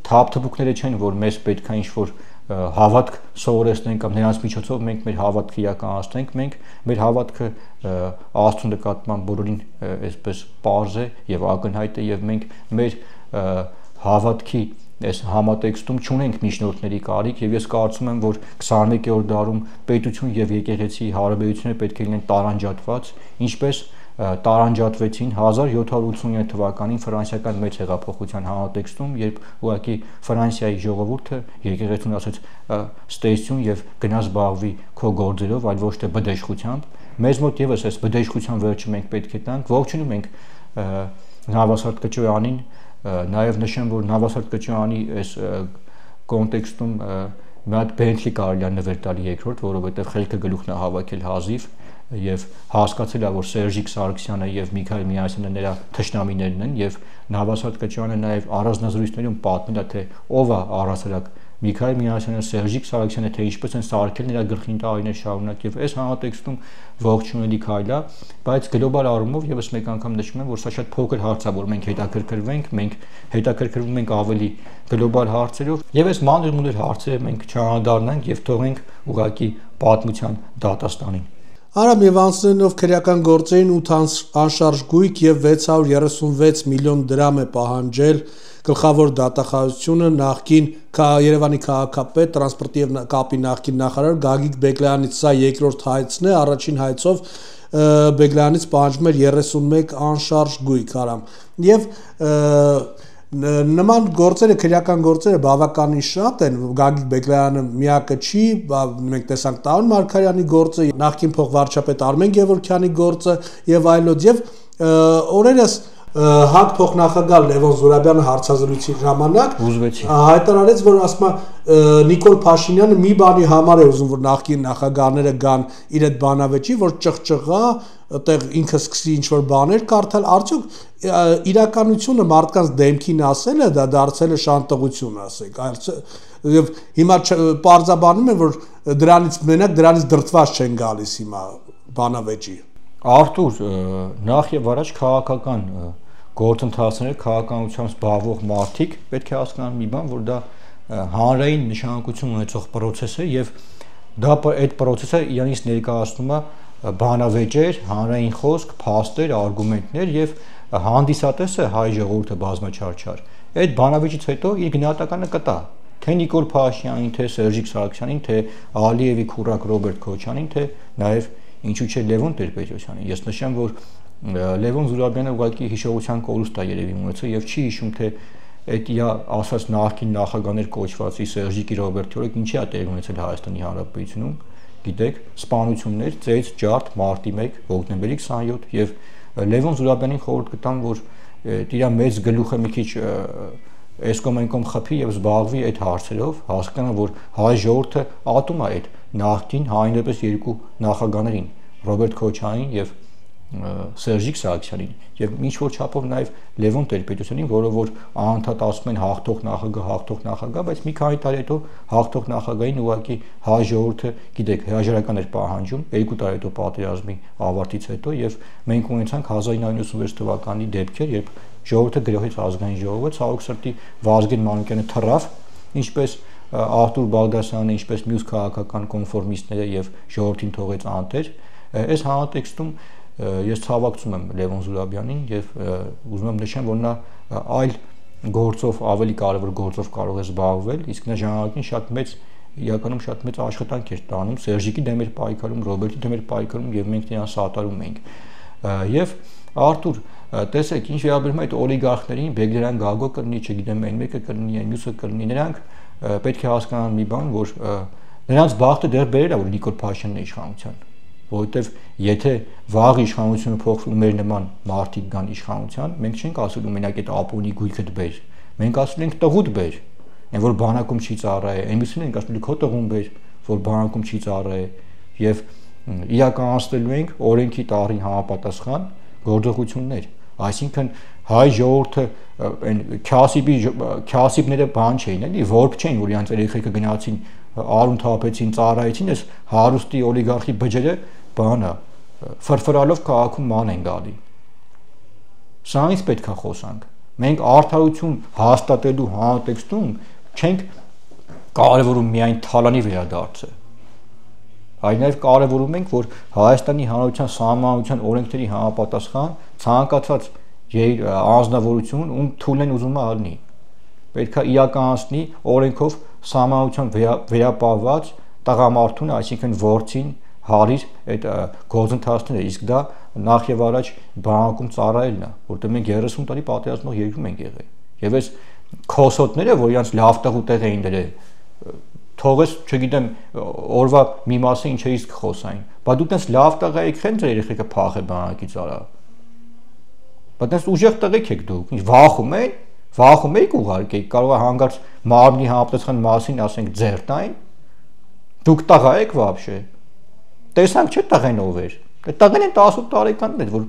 թափթփուկները չեն, որ մեզ պետք է ինչ-որ հավատք սովորեցնենք կամ նրանց միջոցով մենք մեր հավատքը իրականացնենք, մենք մեր հավատքը Աստծո նկատմամբ բոլորին այսպես պարզ է եւ ակնհայտ է եւ մենք մեր հավատքի այս համատեքստում չունենք միջնորդների կարիք եւ ես կարծում եմ, որ 21-րդ դարում պետություն եւ եկեղեցի հարաբերությունները պետք է լինեն տարանջատված, ինչպես տարանջատվեցին 1789 թվականին ֆրանսիական մեծ հեղափոխության համատեքստում, երբ ուղղակի Ֆրանսիայի ժողովուրդը եկեղեցուն ասաց ստեյցություն եւ գնաց զբաղվի քո գործերով, այլ ոչ թե բդեշխությամբ։ Մեզ մոտ եւս այս բդեշխության վերջը մենք պետք է տանք, ողջունում ենք Նավասարդ Կճոյանին, նաեւ նշեմ, որ Նավասարդ Կճոյանի այս կոնտեքստում մի հատ բենթլի կարելի է նվեր տալ երկրորդ, որովհետեւ խելքը գլուխն է հավաքել հազիվ եւ հասկացել է, որ Սերժիկ Սարգսյանը եւ Միքայել Միասյանը նրա թշնամիներն են եւ Նավասարդ Կճոյանը նաեւ առանձնազրույցներում պատմել է, թե ով է առասարակ Միքայել Միասյանը, Սերժիկ Սարգսյանը, թե ինչպես են սարքել նրա գլխին տարիներ շարունակ եւ այս համատեքստում ողջունելի քայլ է, բայց գլոբալ առումով եւս մեկ անգամ նշում եմ, որ սա շատ փոքր հարց է, որ մենք հետաքրքրվենք, մենք հետաքրքրվում ենք ավելի գլոբալ հարցերով եւ այս մանր-մունր հարցերը մենք չանդառնանք եւ թողենք ուղակի պատմության դատաստանին։ Արամ եւ անցնելով քրեական գործերին 8 անշարժ գույք եւ 636 միլիոն դրամ է պահանջել գլխավոր դատախազությունը նախկին Երևանի քաղաքապետ, տրանսպորտի եւ կապի նախկին նախարար Գագիկ Բեգլայանից, սա երկրորդ հայցն է, առաջին հայցով Բեգլայանից պահանջում էր 31 անշարժ գույք, Արամ, եւ նման գործերը, քրեական գործերը բավականին շատ են, Գագիկ Բեգլայանը միակը չի, մենք տեսանք Տարոն Մարգարյանի գործը, նախկին փոխվարչապետ Արմեն Գևորգյանի գործը եւ այլոց եւ օրերս ՀԱԿ փոխնախագահ Լևոն Զուրաբյանը հարցազրույցի ժամանակ հայտարարեց, որ ասում է Նիկոլ Փաշինյանը մի բանի համար է ուզում, որ նախկին նախագահները գան իր այդ բանավեճի, որ ճղճղա, այդտեղ ինքը սկսի ինչ-որ բաներ կարդալ, արդյոք իրականությունը մարդկանց դեմքին ասելը դա դարձել է շանտղություն, ասենք, եւ հիմա պարզաբանում է, որ դրանից մենակ դրանից դրդված չեն գալիս հիմա բանավեճի։ Արտուր, նախ եւ առաջ քաղաքական գործընթացները քաղաքականությամբ զբաղվող մարդիկ պետք է հասկանան մի բան, որ դա հանրային նշանակություն ունեցող process է եւ դա այդ process-ը իրանից ներկայացնում է բանավեճեր, հանրային խոսք, փաստեր, արգումենտներ եւ հանդիսատեսը հայ ժողովուրդը բազմաչարչար։ Այդ բանավեճից հետո իր գնահատականը կտա թե Նիկոլ Փաշինյանին, թե Սերժիկ Սարգսյանին, թե Ալիևի քուրակ Ռոբերտ Քոչանին, թե նաեւ ինչու՞ չէ Լևոն Տեր-Պետրոսյանին։ Ես նշեմ, որ Լևոն Զուրաբյանը ուղղակի հիշողության կորուստ է երևի ունեցել եւ չի հիշում, թե այդ ասած նախկին նախագաներ կոչվածի Սերժիկի Ռոբերտյորը ինչի է տեղ ունեցել Հայաստանի Հանրապետությունում, գիտեք, սպանություններ, ծեծ, ջարդ, մարտի 1, հոկտեմբերի 27 եւ Լևոն Զուրաբյանին խորհուրդ կտամ, որ իր մեծ գլուխը մի քիչ էսկոմենկոմ խփի եւ զբաղվի այդ հարցերով, հասկանա, որ հայ ժողովուրդը ատում է այդ նախկին հայնպես երկու նախագաներին, Ռոբերտ Քոչարյանին եւ Սերժիկ Սարգսյանին եւ ինչ որ չափով նաեւ Լևոն Տեր-Պետրոսյանին, որը որ անընդհատ ասում են հաղթող նախագահ, բայց մի քանի տարի հետո հաղթող նախագահային ուղղակի հայ ժողովուրդը, գիտեք, հրաժարական էր պահանջում 2 տարի հետո պատերազմի ավարտից հետո եւ մենք ունեցանք 1996 թվականի դեպքեր, երբ ժողովուրդը գրոհեց ազգային ժողովը, ցավոք սրտի Վազգեն Մանուկյանը թռավ, ինչպես Արտուր Բաղդասարյանը, ինչպես մյուս քաղաքական կոնֆորմիստները եւ ժողովրդին թողեց անտեր։ Այս հանրատեքստում ես ցավակցում եմ Լևոն Զուրաբյանին եւ ուզում եմ նշեմ, որ նա այլ գործով, ավելի կարևոր գործով կարող է զբաղվել, իսկ նա ժամանակին իրականում շատ մեծ աշխատանք էր տանում Սերժիկի դեմ էր պայքարում, Ռոբերտի դեմ էր պայքարում եւ մենք նրան սատարում ենք։ Եվ Արտուր, տեսեք, ինչ վերաբերում է այդ օլիգարխներին, Բեգլարյան Գագո կրնի, չգիտեմ, այն մեկը կրնի, այն մյուսը կրնի, նրանք պետք է հասկանան մի բան, որ նրանց բախտը դեռ բերել է, որ Նիկոլ Փաշինյանն է իշխանության, որովհետև եթե վաղ իշխանությունը փոխվի ու մեր նման մարդիկ գան իշխանության, մենք չենք ասում մենակ այդ ապոնի գույքդ բեր, մենք ասում ենք տղուդ բեր, այն որ բանակում չի ծառայե, այնպեսին ենք ասում քո տղուն բեր, որ բանակում չի ծառայե, եւ իրականացնելու ենք օրենքի տառին համապատասխան գործողություններ, այսինքն հայ ժողովուրդը այն քյասիբները բան չէին, էլի որբ չէին, որ իրանց երեխեքը գնացին արուն թափեցին, ծառայեցին, այս հարուստի օլիգարխի բջերը բանա ֆրֆրալով քաղաքում ման են գալի։ Սրանից պետք է խոսանք։ Մենք արդարություն հաստատելու հանրատեքստում չենք կարևորում միայն Թալանի վերադարձը, այլ նաև կարևորում ենք, որ Հայաստանի Հանրության սահմանության օրենքների համապատասխան ցանկացած անձնավորություն ում թույլ են ուզում առնի, պետք է իրականացնի օրենքով սահմանության վերապահված տղամարդուն, այսինքն ворցին հարիր այդ գործընթացները, իսկ դա նախ եւ առաջ բանակում ծառայելն է, որտեղ մենք 30 տարի պատերազմող երկրում ենք եղել։ Եվ այս քոսոտները, որ իրանց լավ տեղ էին դրել, թողես, չգիտեմ, օրվա մի մասը ինչ էից կխոսային, բայց դուք տես լավ տեղ եք խեն ձեր երեխեքը փախել բանակից արա։ Բայց տես ուժեղ տեղ եք դուք, ինչ վախում եք ուղարկե, կարող է հանգարց մարմնի համապատասխան մասին ասենք ձեր տային, դուք տղա եք вообще, տեսանք չէ տղեն ով էր, տղեն են 18 տարեկանն էր, որ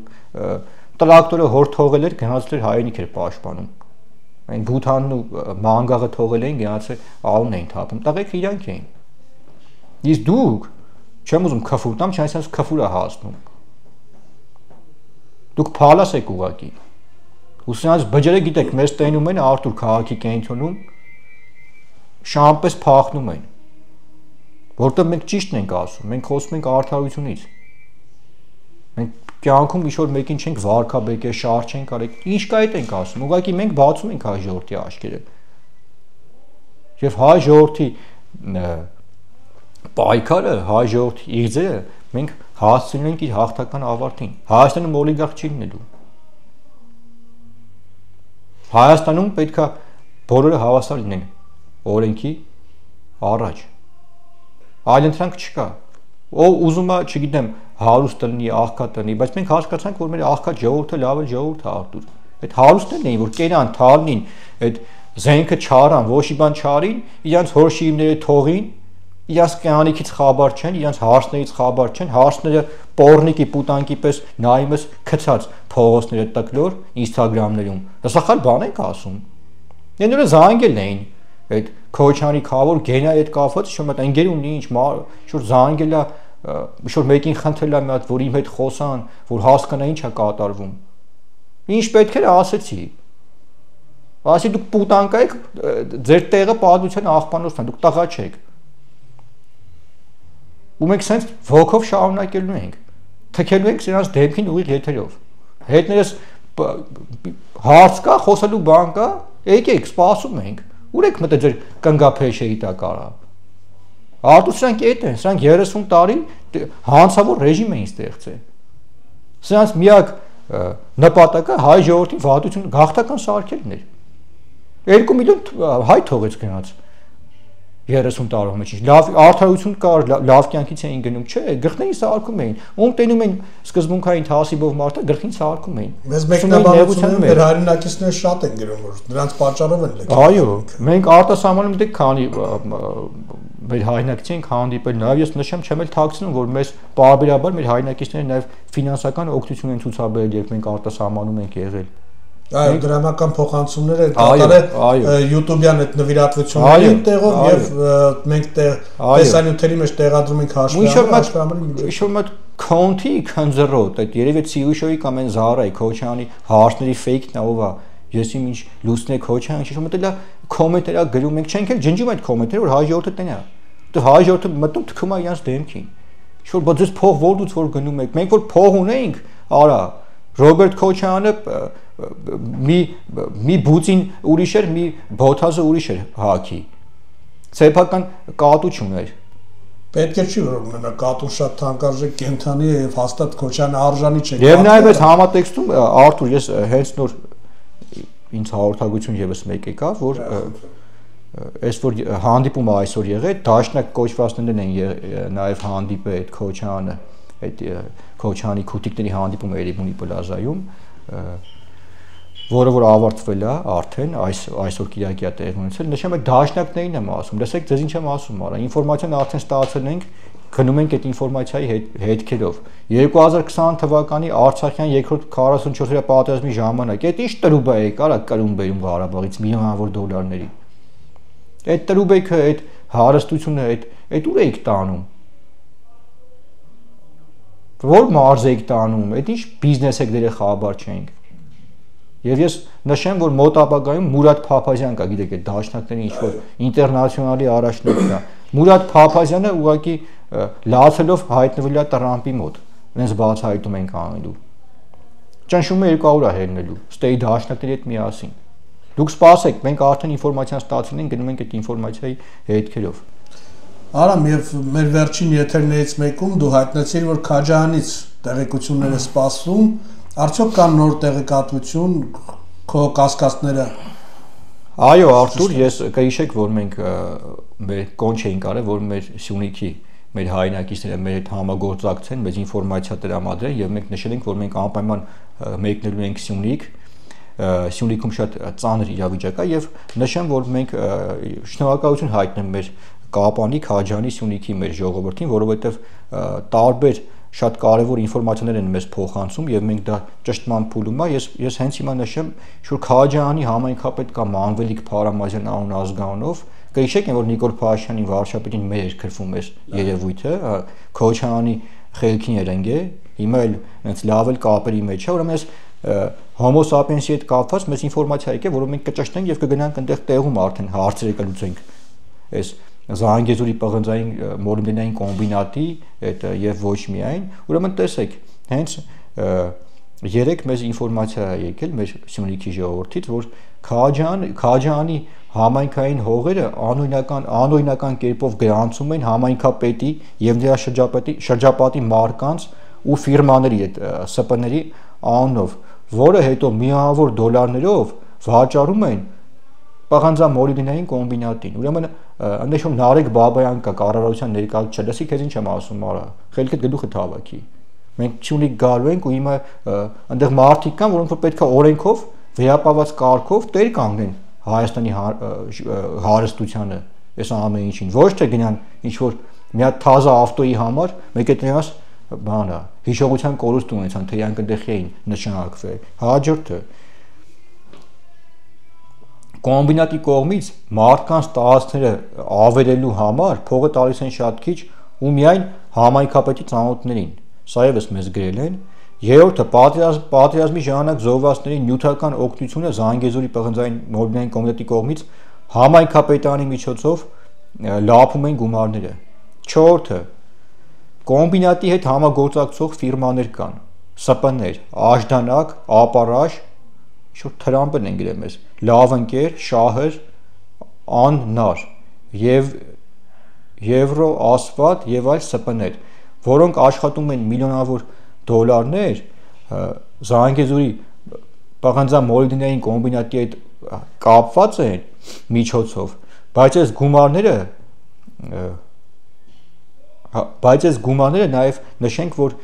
տրակտորը հոր թողել էր, գնացել էր հայրենիք էր պաշտպանում, այն Բութանն ու Մանգաղը թողել էին, գնացել ալուն էին թափում, տղեքը իրանք էին, իսկ դուք, չեմ ուզում քֆուր տամ, չանց այնպես քֆուր է հասնում, դուք փալաս եք ուղակի, ուսանած բջերը գիտեք, մեզ տենում են Արտուր քաղաքի կենտրոնում, շամպես փախնում են, որտեղ մենք ճիշտն ենք ասում, մենք խոսում ենք արդարությունից, մենք կյանքում ինչ-որ մեկին չենք վարկաբեկել, շահ չենք արել, ինչ կա այդ ենք ասում, ուղղակի մենք բացում ենք հայ ժողովրդի աչքերը, եւ հայ ժողովրդի պայքարը, հայ ժողովրդի իղձերը մենք հասցնում ենք իր հաղթական ավարտին, Հայաստանում օլիգարխ չի լինելու, Հայաստանում պետք է բոլորը հավասար լինեն օրենքի առաջ, այլ ընտրանք չկա, ով ուզում է, չգիտեմ, հարուստ տնի, աղքատ տնի, բայց մենք հասկացանք, որ մեր աղքատ ժողովուրդը լավ է ժողովուրդ է Արտուր, այդ հարուստներն էին, որ կերան, թալնին, այդ զենքը չարան, ոչի բան չարին, իրանց հորշիվները թողին, իրանց կյանքից խաբար չեն, իրանց հարցներից խաբար չեն, հարցները պորնիկի, պուտանկի պես նայում ես քցած փողոցները տկլոր Instagram-ներում, սախալ բան եք ասում, նրանք զանգել էին, այդ Քոչարյանի խավոր գենա այդ կապված, շո մտ ընկեր ունի ինչ, շուտ զանգել է, շուտ մեկին խնդրել է մի հատ, որ իմ հետ խոսան, որ հասկանա ինչ է կատարվում, ինչ պետք էր ասեցի, ասի դուք պուտանկա եք, ձեր տեղը պատմության աղբանոցն է, դուք տղա չեք, ու մենք սենց ոգով շարունակելու ենք, թքելու ենք սրանց դեմքին ուղիղ եթերով, հետներս հարց կա, խոսելու բան կա, եկեք, սպասում ենք, ուր եք մտել ձեր կնգափեշերի տակ արա, Արտուր սրանք էդ են, սրանք 30 տարի հանցավոր ռեժիմ էին ստեղծել, սրանց միակ նպատակը հայ ժողովրդի վատություն գաղթական սարքելն էր, 2 միլիոն հայ թողեց գնաց 30 տարվա մեջ լավ արդարություն կար լավ կյանքից էին գնում չէ գլխներին սարքում էին ում տենում են սկզբունքային թասիբով մարդը գլխին սարքում էին մեզ մեկնաբանությունը մեր հայրենակիցները շատ են գրում որ նրանց պատճառով են լեգալ այո մենք արտասահմանում դեք քանի մեր հայրենակիցին հանդիպել նաև ես նշեմ չեմ էլ թաքցնում որ մեզ պարբերաբար մեր հայրենակիցները նաև ֆինանսական օգնություն են ցուցաբերել երբ մենք արտասահմանում ենք եղել այո դրամական փոխանցումները կատարել YouTube-յան այդ նվիրատվությունների տեղով եւ մենք տեսանյութերի մեջ տեղադրում ենք հաշվի շոմատ քոնտի քանզրոտ այդ երևի Սիուշոյի կամ այն Զարայի Քոչյանի հարցների fake-ն ով է ես ինչ լուսնե Քոչյան շոմատ էլա կոմենտերա գրում ենք չենք էլ ջնջում այդ կոմենտերը որ հաջորդը տենա դու հաջորդը մտնում թքում է իրանց դեմքին շուտ բայց ես փող որդուց որ գնում եք մենք որ փող ունեինք արա Ռոբերտ Քոչյանը մի բուծին ուրիշ էր մի բոթազը ուրիշ էր հակի սեփական կատություն էր պետք է չի որ ունենա կատուն շատ թանկարժեք կենթանի է եւ հաստատ Քոչյանը արժանի չէ եւ նաեւ այս համատեքստում Արթուր ես հենց նոր ինձ հաղորդակցություն եւս մեկ եկավ որ այս որ հանդիպումը այսօր եղել դաշնակ կոչվածներն են նաեւ հանդիպել այդ Քոչյանը այդ Քոչյանի քուտիկների հանդիպումը Երևանի պլազայում որը որ ավարտվել է արդեն այսօր Կիրակի է տեղի ունեցել նշեմ այդ դաշնակներին եմ ասում լսեք ձեզ ինչ եմ ասում արա ինֆորմացիան արդեն ստացել ենք գնում ենք այդ ինֆորմացիայի հետքերով 2020 թվականի Արցախյան երկրորդ 44-օրյա պատերազմի ժամանակ այդ ինչ տրուբա է կարա կրում բերում Ղարաբաղից միլիոնավոր դոլարների այդ տրուբեքը այդ հարստությունը այդ ուր եք տանում որ մարզ եք տանում այդ ինչ բիզնես եք դերը խաբար չենք Եվ ես նշեմ, որ մոտ ապագայում Մուրադ Փափազյան կա, գիտեք, այդ դաշնակների ինչ-որ ինտերնացիոնալի առաջնորդն է։ Մուրադ Փափազյանը ուղղակի լացելով հայտնվել է Տրամպի մոտ։ Նրանց բացահայտում ենք անելու։ Ճնշումը 200 է հելնելու։ Ստեի դաշնակների հետ միասին։ Դուք սպասեք, մենք արդեն ինֆորմացիան ստացել ենք, գնում ենք այդ ինֆորմացիայի հետքերով։ Արամ, եւ մեր վերջին եթերներից մեկում դու հայտնեցիր, որ Քաջայանից տեղեկությունները սպասվում Արդյոք կան նոր տեղեկատվություն քո կասկածները Այո Արթուր ես կհիշեք որ մենք մեր կոչ էինք արել որ մեր Սյունիքի մեր հայրենակիցները մեր հետ համագործակցեն մեզ ինֆորմացիա տրամադրեն եւ մենք նշել ենք որ մենք անպայման մեկնելու ենք Սյունիք Սյունիքում շատ ծանր իրավիճակ է եւ նշեմ որ մենք շնորհակալություն հայտնեմ մեր Կապանի Քաջանի Սյունիքի մեր ժողովրդին որովհետեւ տարբեր շատ կարևոր ինֆորմացիաներ են մեզ փոխանցում եւ մենք դա ճշտման փուլում է ես հենց հիմա նշեմ շուտ Քաջանի համայնքապետ կամ Անվելիք Փարամազյան անուն ազգանով կհիշեք որ Նիկոլ Փաշինյանի վարչապետին մեր երկրվում էր երևույթը Քոչյանի խելքին երանգե հիմա էլ այնց լավ էլ կապերի մեջ է ուրեմն ես Homo sapiens-ի հետ կապված մեզ ինֆորմացիա եկե որը մենք կճշտենք եւ կգնանք այնտեղ տեղում արդեն հարցերը կլուծենք այս Զանգեզուրի պղնձային մոլիբդենային կոմբինատի այդ եւ ոչ միայն ուրեմն տեսեք հենց երեք մեզ ինֆորմացիա եկել մեր Սյունիքի ժողովրդից որ Քաջանի համայնքային հողերը անօրինական կերպով գրանցում են համայնքապետի եւ նրա շրջապատի մարկանց ու ֆիրմաների այդ ՍՊ-ների անունով որը հետո միավոր դոլարներով վաճառում են Պղնձա մոլիբդենային կոմբինատին ուրեմն Անդեշում Նարեկ Բաբայան կա կառավարության ներկայացուցիչ լսի քեզ ինչ եմ ասում արա խելքդ գլուխը թավակի մենք Սյունիք գալու ենք ու հիմա այնտեղ մարդիկ կան որոնք որ պետքա օրենքով վերապահված կարգով տեր կանգնեն Հայաստանի հարստությանը այս ամեն ինչին ոչ թե գնան ինչ որ մի հատ թազա ավտոյի համար մեկ է նրանց բանա հիշողության կորուստ ունեցան թե իրանք այնտեղ էին նշանակվել հաջորդը Կոմբինատի կողմից մարդկանց տարածքները ավերելու համար փողը տալիս են շատ քիչ ու միայն համայնքապետի ծանոթներին։ Սա եւս մեզ գրել են։ Երրորդը պատերազմի ժամանակ զոհվածների նյութական օգնությունը Զանգեզուրի պղնձային մոլիբդենային կոմիտետի կողմից համայնքապետարանի միջոցով լափում են գումարները։ Չորրորդը կոմբինատի հետ համագործակցող ֆիրմաներ կան։ ՍՊ-ներ, Աժդանակ, Ապարաշ Շուտ Թրամպն են գրել մեզ լավ ընկեր շահր աննար եւ եվրո ասֆատ եւ այլ ՍՊ-ներ որոնք աշխատում են միլիոնավոր դոլարներ Զանգեզուրի պղնձա մոլիբդենային կոմբինատի այդ կապված են միջոցով, բայց այս գումարները նաև նշենք, որ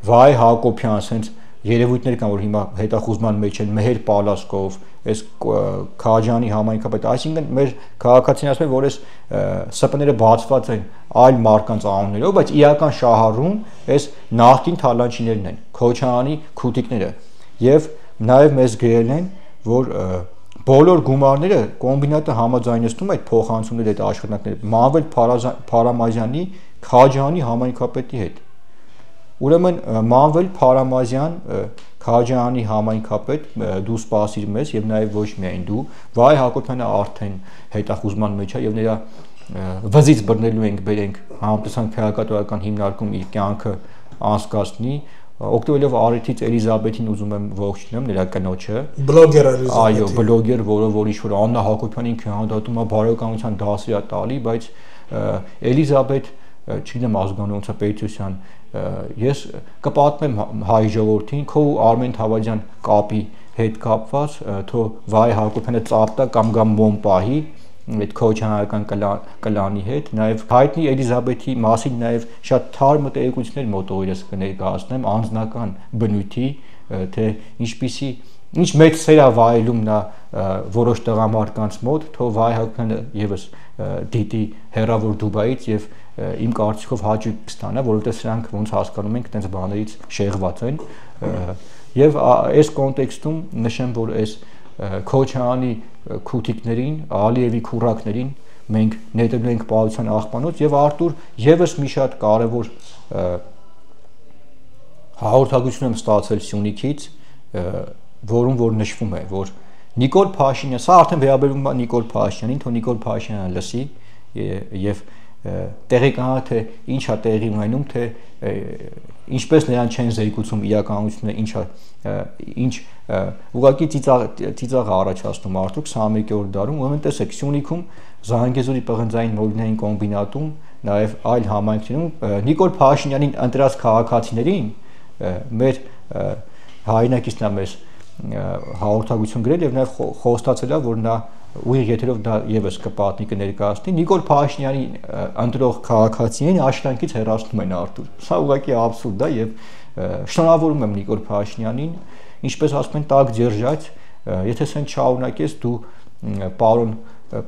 Վահե Հակոբյան ասենց երևույթներ կան, որ հիմա հետախուզման մեջ են, Մեհեր Պալասկով, այս Քաջյանի համայնքապետ, այսինքն մեր քաղաքացիներն ասում են, որ այս ՍՊ-ները բացված են այլ մարկանց անուններով, բայց իրական շահառուն այս նախկին թալանչիներն են, Քոչարյանի քութիկները, եւ նաև մեզ գրել են, որ բոլոր գումարները կոմբինատը համաձայնեցնում այդ փոխանցումների հետ աշխատանքները Մանվել Փարամազյանի Քաջյանի համայնքապետի հետ։ Ուրեմն Մանվել Փարամազյան Քաջյանի համայնքապետ դու սպասիր մեզ եւ նաեւ ոչ միայն դու Վահե Հակոբյանը արդեն հետախուզման մեջ է եւ նրա վզից բռնելու ենք բերենք համապատասխան քրեակատորական հիմնարկում իր կյանքը անցկացնի օգտվելով Արեթից Էլիզաբեթին ուզում եմ ողջունեմ նրա կնոջը բլոգեր Էլիզաբեթ այո բլոգեր որը ինչ որ Աննա Հակոբյանին քննադատում է բարոյականության դասի է տալի բայց Էլիզաբեթ չգիտեմ ազգանունը ոնց է Պետրոսյան ես կպատմեմ հայ ժողովրդին քո Արմեն Թավադյան կապի հետ կապված թող Վահե Հակոբյանը ծապտա կամ մոմ պահի այդ քոչանական կլանի հետ նաև հայտնի Էլիզաբեթի մասին նաև շատ թարմ մտերմություններ մոտորես կներկայացնեմ անձնական բնույթի թե ինչ մեծ սեր է վայելում նա որոշ տղամարդկանց մոտ թող Վահե Հակոբյանը եւս դիտի հերավոր Դուբայից եւ իմ կարծիքով հաճույք կստանա որովհետեւ սրանք ոնց հասկանում ենք այդպես բաներից շեղված են եւ այս կոնտեքստում նշեմ որ այս Քոչարյանի քութիկներին, Ալիևի քուրակներին մենք ներդրում ենք պարության աղբանոց եւ Արտուր եւս մի շատ կարեւոր հաղորդագրություն եմ ստացել Սյունիքից, որում որ նշվում է, որ Նիկոլ Փաշինյանը, սա արդեն վերաբերում է Նիկոլ Փաշինյանին, թող Նիկոլ Փաշինյանը լսի եւ տեղեկանա թե ինչ է տեղի ունենում, թե ինչպես նրան չեն զեկուցում իրականությունը, ինչ ուղղակի ծիծաղ առաջացնում Արտուր 21-րդ դարում, ուրեմն տեսեք Սյունիքում Զանգեզուրի պղնձային մոլիգնային կոմբինատում, նաև այլ համայնքներում Նիկոլ Փաշինյանին ընտրած քաղաքացիներին մեր հայրենակիցն է մեզ հաղորդագրություն գրել եւ նաեւ խոստացել է որ նա ուղիղ եթերով դա եւս կպատնի կներկայացնի Նիկոլ Փաշինյանի ընտրող քաղաքացիներին աշտանքից հեռացնում են Արտուր սա ուղղակի աբսուրդ է եւ շնորհավորում եմ Նիկոլ Փաշինյանին ինչպես ասում են տակ դержать եթե սեն չառունակես դու պարոն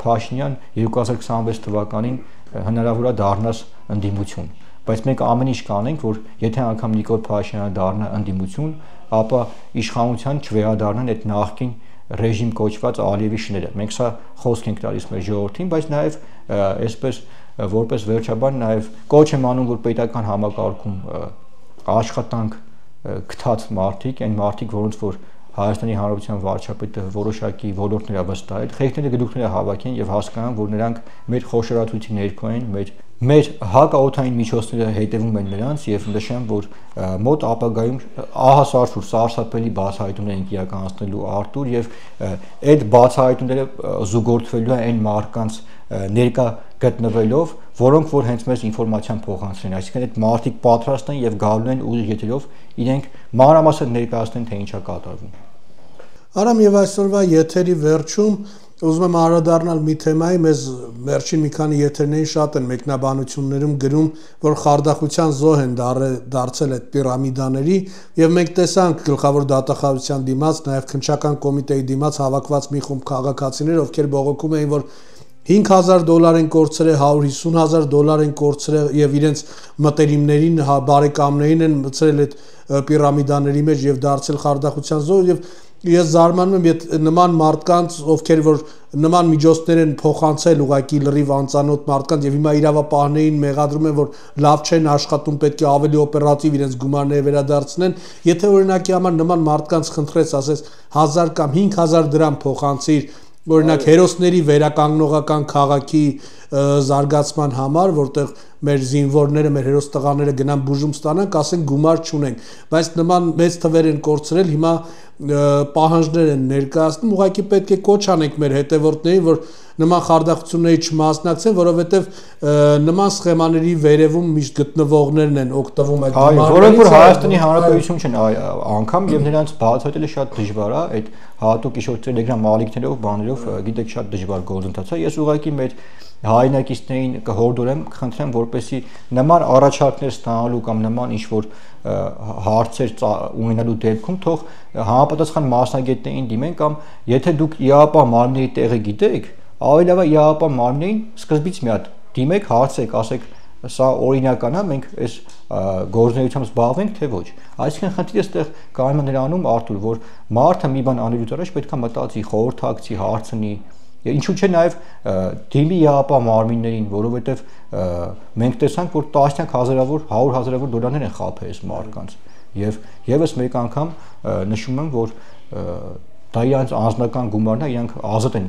Փաշինյան 2026 թվականին հնարավոր է դառնաս ընդդիմություն բայց մենք ամեն ինչ կանենք որ եթե անգամ Նիկոլ Փաշինյանը դառնա ընդդիմություն ապա իշխանության չվերադառնան այդ նախկին ռեժիմ կոչված Ալիևի շները մենք սա խոսք ենք տալիս մեր ժողովրդին բայց նաև այսպես որպես վերջաբան նաև կոչ եմ անում որ պետական համակարգում աշխատանք գտած մարդիկ այն մարդիկ որոնց որ Հայաստանի Հանրապետության վարչապետը որոշակի ոլորտներ վստահել, խեղդները գլուխները հավաքեն եւ հասկանան, որ նրանք մեր խոշորացույցի ներքո են, մեր հակաօթային միջոցները հետևում են նրանց եւ նշեմ, որ մոտ ապագայում ահասարսուր սարսափելի բացահայտումներ են իրականացնելու Արտուր եւ այդ բացահայտումները զուգորդվելու են այն մարդկանց ներկա գտնվելով, որոնք որ հենց մեզ ինֆորմացիան փոխանցեն, այսինքն այդ մարդիկ պատրաստ են եւ գալու են ուղիղ եթերով իրենք մանրամասն ներկայացնեն թե ինչ է կատարվում։ Արամ եւ այսօրվա եթերի վերջում ուզում եմ անդրադառնալ մի թեմայի, մեզ վերջին մի քանի եթերներին շատ են մեկնաբանություններում գրում, որ խարդախության զոհ են դարձել այդ պիրամիդաների եւ մենք տեսանք գլխավոր դատախազության դիմաց, նաեւ քննչական կոմիտեի դիմաց հավաքված մի խումբ քաղաքացիներ, ովքեր բողոքում էին, որ $5,000 են կորցրել, $150,000 են կորցրել եւ իրենց մտերիմներին, բարեկամներին են մցրել այդ պիրամիդաների մեջ եւ դարձել խարդախության զոհ եւ ես զարմանում եմ եթե նման մարդկանց ովքեր որ նման միջոցներ են փոխանցել ուղակի լրիվ անծանոթ մարդկանց եւ հիմա իրավապահներին մեղադրում են որ լավ չեն աշխատում պետք է ավելի օպերատիվ իրենց գումարները վերադարձնեն եթե օրինակի համար նման մարդկանց խնդրես ասես 1000 կամ 5000 դրամ փոխանցիր օրինակ հերոսների վերականգնողական քաղաքի զարգացման համար, որտեղ մեր զինվորները, մեր հերոս տղաները գնան բուժում ստանան, ասեն գումար չունենք, բայց նման մեծ թվեր են կորցրել, հիմա պահանջներ են ներկայացնում, ուղղակի պետք է կոչ անենք մեր հետևորդներին, որ նման խարդախությունների չմասնակցեն, որովհետև նման սխեմաների վերևում միշտ գտնվողներն են օգտվում այդ գումարներից, որոնք որ Հայաստանի Հանրապետություն չեն անգամ եւ նրանց բացահայտելը շատ դժվար է, այդ հատուկ իշոր Telegram ալիքներով, բաներով, գիտեք, շատ դժվար գործընթաց է։ Ես ուղղակի մեր հայրենակիցներին կհորդորեմ, կխնդրեմ, որպեսզի նման առաջարկներ ստանալու կամ նման ինչ-որ հարցեր ունենալու դեպքում թող համապատասխան մասնագետներին դիմեն կամ եթե դուք ԻԱՊԱ մարմինների տեղը գիտեք, ավելի լավ է ԻԱՊԱ մարմիններին սկզբից մի հատ դիմեք, հարցեք, ասեք, սա օրինական է, մենք այս գործունեությամբ զբաղվենք, թե ոչ։ Այսինքն խնդիրը այստեղ կայանում է նրանում, Արթուր, որ մարդը մի բան անելուց առաջ պետք է մտածի, խորհրդակցի, հարցնի, ինչու՞ չէ նաև դիմի ԻԱՊԱ մարմիններին, որովհետև մենք տեսանք, որ տասնյակ հազարավոր, 100,000-ավոր դոլարներ են խաբել այս մարդկանց։ Եվ եւս մեկ անգամ նշում եմ, որ դա իրանց անձնական գումարն է, իրանք ազատ են,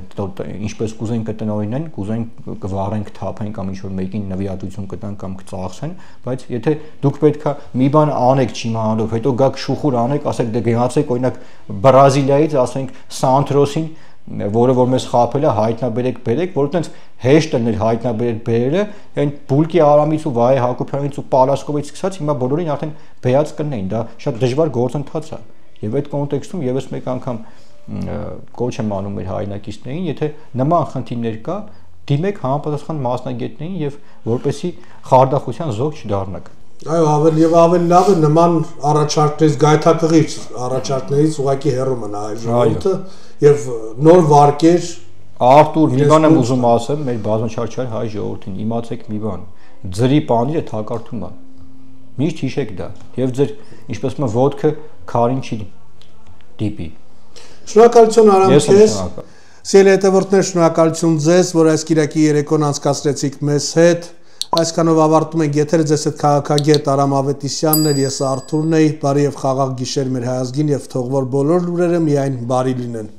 ինչպես կուզեն կտնօրինեն, կուզեն կվառեն, կթափեն կամ ինչ-որ մեկին նվիրատվություն կտան կամ կծախսեն, բայց եթե դուք պետքա մի բան անեք չիմանալով, հետո գաք շուխուր անեք, ասեք դե գնացեք օրինակ Բրազիլիայից, ասենք Սանտրոսին, որը որ մեզ խաբել է, հայտնաբերեք, բերեք, որ այդպես հեշտ է հայտնաբերել բերելը, այն Բուլկի Արամից ու Վահե Հակոբյանից ու Պալասկովից սկսած հիմա բոլորին արդեն բեած կնեին, դա շատ դժվար գործընթաց է։ Եվ այդ կոնտեքստում եւս մեկ անգամ կոչ եմ անում մեր հայրենակիցներին, եթե նման խնդիրներ կա, դիմեք համապատասխան մասնագետներին եւ որպեսի խարդախության զոհ չդառնաք։ Այո, ավելի լավ է նման առաջարկներից, գայթակղիչ առաջարկներից ուղղակի հեռու մնա այ ժողովուրդը եւ նոր վարկեր Արթուր, մի բան եմ ուզում ասեմ մեր բազմաչափ հայ ժողովրդին, իմացեք մի բան, ձրի պանիրը թակարդում է։ Միշտ հիշեք դա եւ ձեր, ինչպես ասում են, ոդկը քարին չի դիպի։ Շնորհակալություն Արամ քեզ։ Սիրելի հետևորդներ, շնորհակալություն ձեզ, որ այս կիրակի երեկոն անցկացրեցիք մեզ հետ։ Այսքանով ավարտում ենք եթերը ձեզ հետ քաղաքագետ Արամ Ավետիսյանն էր, ես Արթուրն էի, բարի եւ խաղաղ գիշեր մեր հայազգին եւ թող որ բոլոր լուրերը միայն բարի լինեն։